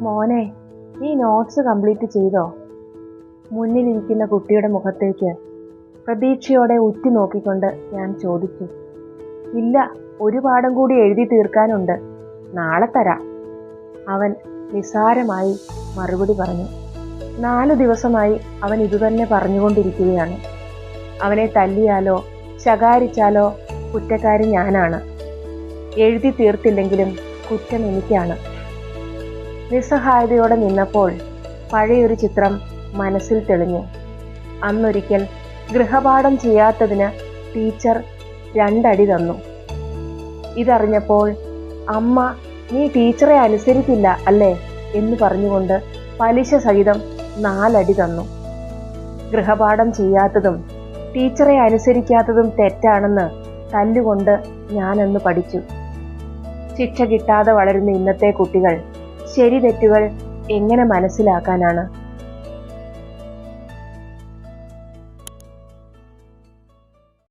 മോനെ, നീ notes complete ചെയ്തോ? മുന്നിലിരിക്കുന്ന കുട്ടിയുടെ മുഖത്തേക്ക് പ്രതീക്ഷയോടെ ഉറ്റുനോക്കിക്കൊണ്ട് ഞാൻ ചോദിച്ചു. ഇല്ല, ഒരു പാഠം കൂടി എഴുതി തീർക്കാനുണ്ട്, നാളെ തരാം. അവൻ നിസ്സാരമായി മറുപടി പറഞ്ഞു. 4 ദിവസമായി അവൻ ഇതുതന്നെ പറഞ്ഞുകൊണ്ടിരിക്കുകയാണ്. അവനെ തല്ലിയാലോ ശകാരിച്ചാലോ കുറ്റക്കാരി ഞാനാണ്. എഴുതി തീർത്തില്ലെങ്കിലും കുറ്റം എനിക്കാണ്. നിസ്സഹായതയോടെ നിന്നപ്പോൾ പഴയൊരു ചിത്രം മനസ്സിൽ തെളിഞ്ഞു. അന്നൊരിക്കൽ ഗൃഹപാഠം ചെയ്യാത്തതിന് ടീച്ചർ 2 അടി തന്നു. ഇതറിഞ്ഞപ്പോൾ അമ്മ നീ ടീച്ചറെ അനുസരിക്കില്ല അല്ലേ എന്ന് പറഞ്ഞുകൊണ്ട് പലിശ സഹിതം 4 അടി തന്നു. ഗൃഹപാഠം ചെയ്യാത്തതും ടീച്ചറെ അനുസരിക്കാത്തതും തെറ്റാണെന്ന് തല്ലുകൊണ്ട് ഞാനന്ന് പഠിച്ചു. ശിക്ഷ കിട്ടാതെ വളരുന്ന ഇന്നത്തെ കുട്ടികൾ ശരി തെറ്റുകൾ എങ്ങനെ മനസ്സിലാക്കാനാണ്?